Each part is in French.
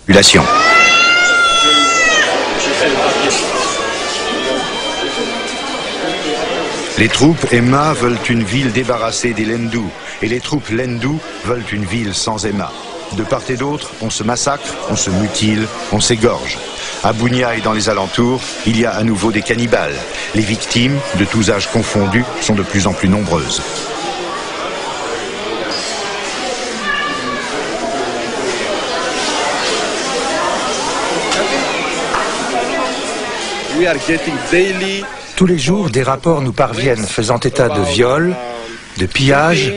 population. Les troupes Emma veulent une ville débarrassée des Lendu, et les troupes Lendu veulent une ville sans Emma. De part et d'autre, on se massacre, on se mutile, on s'égorge. À Bunia et dans les alentours, il y a à nouveau des cannibales. Les victimes, de tous âges confondus, sont de plus en plus nombreuses. Tous les jours, des rapports nous parviennent faisant état de viols, de pillages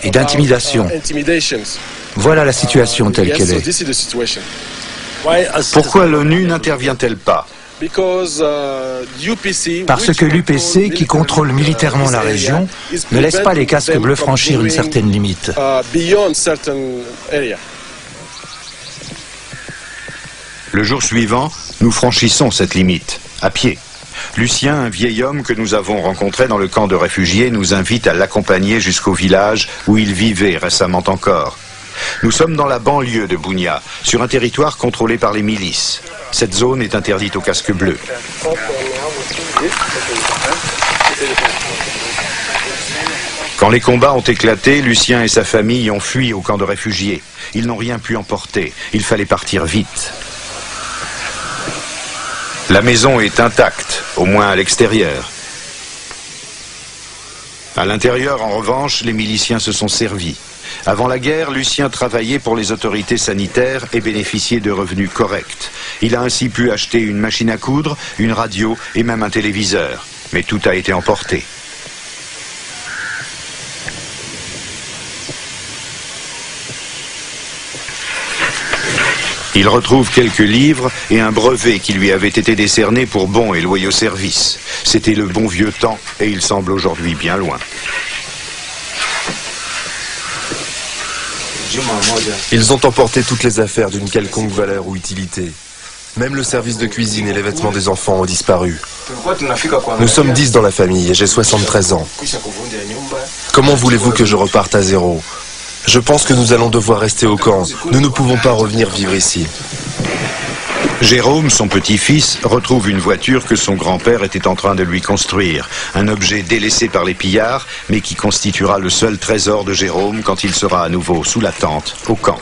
et d'intimidation. Voilà la situation telle qu'elle est. Pourquoi l'ONU n'intervient-elle pas? Parce que l'UPC, qui contrôle militairement la région, ne laisse pas les casques bleus franchir une certaine limite. Le jour suivant, nous franchissons cette limite, à pied. Lucien, un vieil homme que nous avons rencontré dans le camp de réfugiés, nous invite à l'accompagner jusqu'au village où il vivait récemment encore. Nous sommes dans la banlieue de Bunia, sur un territoire contrôlé par les milices. Cette zone est interdite aux casques bleus. Quand les combats ont éclaté, Lucien et sa famille ont fui au camp de réfugiés. Ils n'ont rien pu emporter. Il fallait partir vite. La maison est intacte, au moins à l'extérieur. À l'intérieur, en revanche, les miliciens se sont servis. Avant la guerre, Lucien travaillait pour les autorités sanitaires et bénéficiait de revenus corrects. Il a ainsi pu acheter une machine à coudre, une radio et même un téléviseur. Mais tout a été emporté. Il retrouve quelques livres et un brevet qui lui avait été décerné pour bons et loyaux services. C'était le bon vieux temps et il semble aujourd'hui bien loin. Ils ont emporté toutes les affaires d'une quelconque valeur ou utilité. Même le service de cuisine et les vêtements des enfants ont disparu. Nous sommes 10 dans la famille et j'ai 73 ans. Comment voulez-vous que je reparte à zéro ? Je pense que nous allons devoir rester au camp. Nous ne pouvons pas revenir vivre ici. Jérôme, son petit-fils, retrouve une voiture que son grand-père était en train de lui construire. Un objet délaissé par les pillards, mais qui constituera le seul trésor de Jérôme quand il sera à nouveau sous la tente, au camp.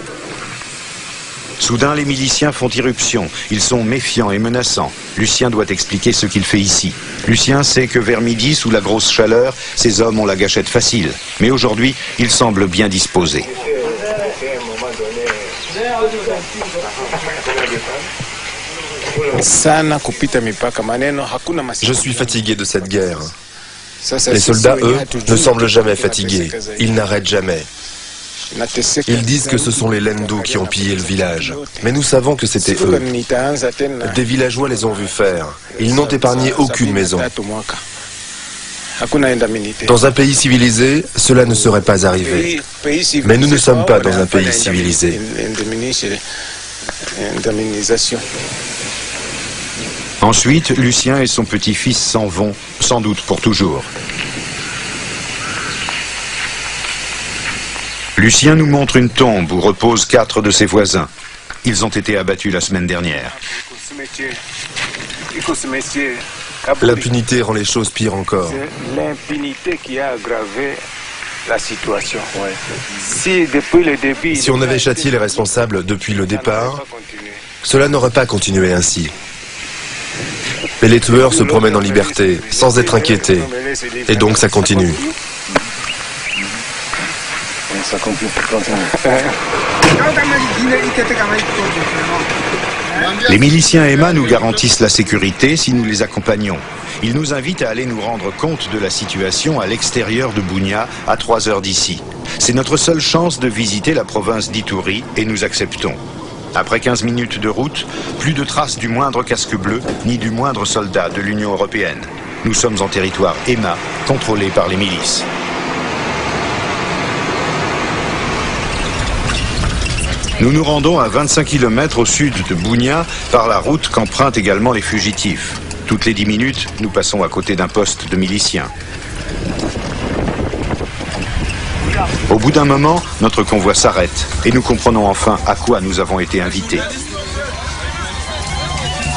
Soudain, les miliciens font irruption. Ils sont méfiants et menaçants. Lucien doit expliquer ce qu'il fait ici. Lucien sait que vers midi, sous la grosse chaleur, ces hommes ont la gâchette facile. Mais aujourd'hui, ils semblent bien disposés. Je suis fatigué de cette guerre. Les soldats, eux, ne semblent jamais fatigués. Ils n'arrêtent jamais. Ils disent que ce sont les Lendu qui ont pillé le village. Mais nous savons que c'était eux. Des villageois les ont vus faire. Ils n'ont épargné aucune maison. Dans un pays civilisé, cela ne serait pas arrivé. Mais nous ne sommes pas dans un pays civilisé. Ensuite, Lucien et son petit-fils s'en vont, sans doute pour toujours. Lucien nous montre une tombe où reposent 4 de ses voisins. Ils ont été abattus la semaine dernière. L'impunité rend les choses pires encore. C'est l'impunité qui a aggravé la situation. Si depuis le début... Si on avait châtié les responsables depuis le départ, cela n'aurait pas continué ainsi. Mais les tueurs se promènent en liberté, sans être inquiétés. Et donc ça continue. Les miliciens Emma nous garantissent la sécurité si nous les accompagnons. Ils nous invitent à aller nous rendre compte de la situation à l'extérieur de Bunia, à 3 heures d'ici. C'est notre seule chance de visiter la province d'Ituri et nous acceptons. Après 15 minutes de route, plus de traces du moindre casque bleu, ni du moindre soldat de l'Union européenne. Nous sommes en territoire Emma, contrôlé par les milices. Nous nous rendons à 25 km au sud de Bunia par la route qu'empruntent également les fugitifs. Toutes les 10 minutes, nous passons à côté d'un poste de miliciens. Au bout d'un moment, notre convoi s'arrête et nous comprenons enfin à quoi nous avons été invités.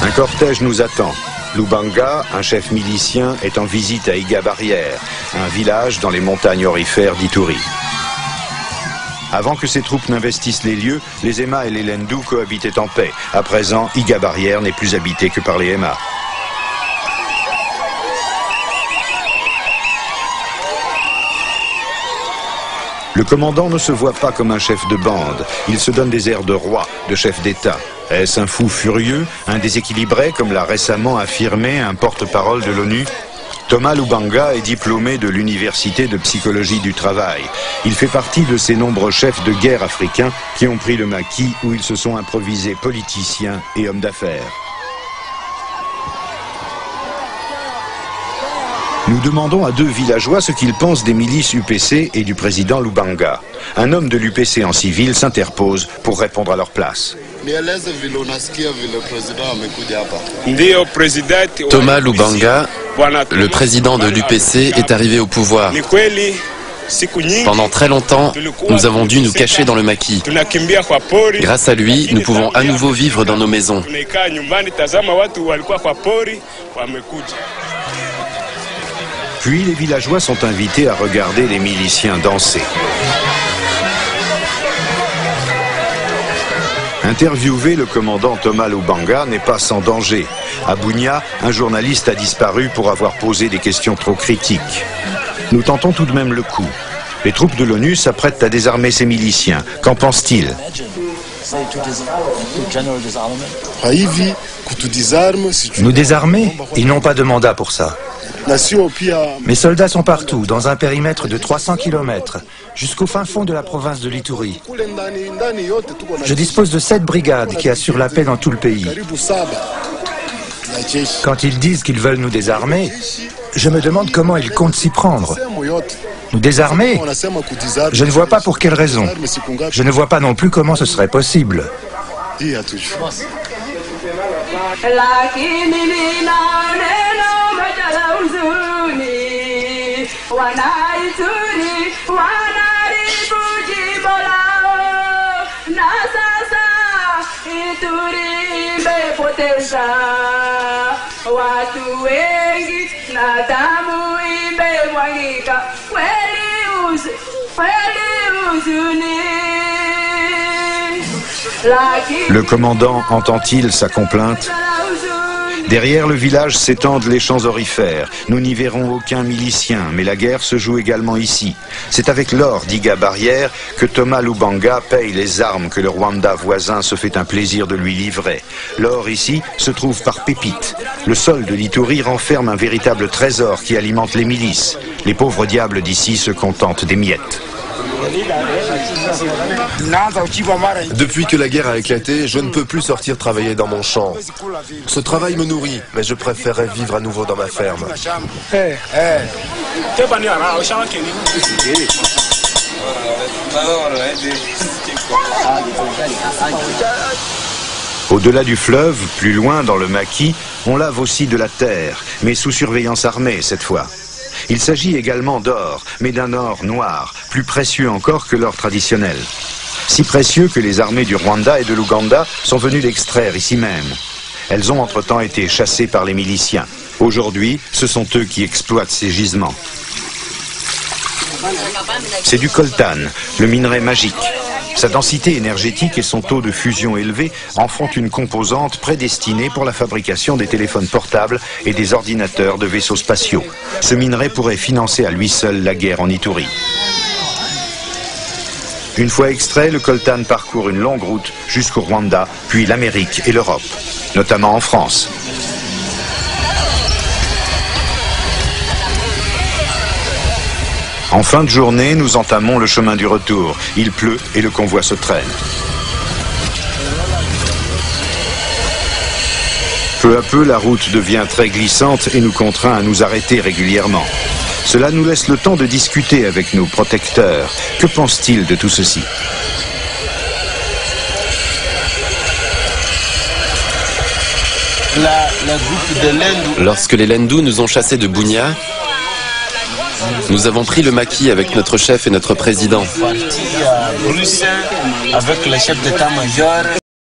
Un cortège nous attend. Lubanga, un chef milicien, est en visite à Iga-Barrière, un village dans les montagnes aurifères d'Ituri. Avant que ces troupes n'investissent les lieux, les Ema et les Lendu cohabitaient en paix. À présent, Iga-Barrière n'est plus habité que par les Ema. Le commandant ne se voit pas comme un chef de bande. Il se donne des airs de roi, de chef d'État. Est-ce un fou furieux, un déséquilibré, comme l'a récemment affirmé un porte-parole de l'ONU? Thomas Lubanga est diplômé de l'Université de psychologie du travail. Il fait partie de ces nombreux chefs de guerre africains qui ont pris le maquis où ils se sont improvisés politiciens et hommes d'affaires. Nous demandons à deux villageois ce qu'ils pensent des milices UPC et du président Lubanga. Un homme de l'UPC en civil s'interpose pour répondre à leur place. Thomas Lubanga, le président de l'UPC, est arrivé au pouvoir. Pendant très longtemps, nous avons dû nous cacher dans le maquis. Grâce à lui, nous pouvons à nouveau vivre dans nos maisons. Puis les villageois sont invités à regarder les miliciens danser. Interviewé, le commandant Thomas Lubanga n'est pas sans danger. À Bunia, un journaliste a disparu pour avoir posé des questions trop critiques. Nous tentons tout de même le coup. Les troupes de l'ONU s'apprêtent à désarmer ces miliciens. Qu'en pense-t-il? Nous désarmer? Ils n'ont pas de mandat pour ça. Mes soldats sont partout, dans un périmètre de 300 km, jusqu'au fin fond de la province de l'Ituri. Je dispose de 7 brigades qui assurent la paix dans tout le pays. Quand ils disent qu'ils veulent nous désarmer, je me demande comment ils comptent s'y prendre. Nous désarmer? Je ne vois pas pour quelle raison. Je ne vois pas non plus comment ce serait possible. Le commandant entend-il sa complainte? Derrière le village s'étendent les champs aurifères. Nous n'y verrons aucun milicien, mais la guerre se joue également ici. C'est avec l'or d'Iga-Barrière que Thomas Lubanga paye les armes que le Rwanda voisin se fait un plaisir de lui livrer. L'or ici se trouve par pépites. Le sol de l'Ituri renferme un véritable trésor qui alimente les milices. Les pauvres diables d'ici se contentent des miettes. Depuis que la guerre a éclaté, je ne peux plus sortir travailler dans mon champ. Ce travail me nourrit, mais je préférerais vivre à nouveau dans ma ferme. Au-delà du fleuve, plus loin dans le maquis, on lave aussi de la terre, mais sous surveillance armée cette fois. Il s'agit également d'or, mais d'un or noir, plus précieux encore que l'or traditionnel. Si précieux que les armées du Rwanda et de l'Ouganda sont venues l'extraire ici même. Elles ont entre-temps été chassées par les miliciens. Aujourd'hui, ce sont eux qui exploitent ces gisements. C'est du coltan, le minerai magique. Sa densité énergétique et son taux de fusion élevé en font une composante prédestinée pour la fabrication des téléphones portables et des ordinateurs de vaisseaux spatiaux. Ce minerai pourrait financer à lui seul la guerre en Ituri. Une fois extrait, le coltan parcourt une longue route jusqu'au Rwanda, puis l'Amérique et l'Europe, notamment en France. En fin de journée, nous entamons le chemin du retour. Il pleut et le convoi se traîne. Peu à peu, la route devient très glissante et nous contraint à nous arrêter régulièrement. Cela nous laisse le temps de discuter avec nos protecteurs. Que pensent-ils de tout ceci? Lorsque les Lendu nous ont chassés de Bunia, nous avons pris le maquis avec notre chef et notre président. Avec le chef d'état-major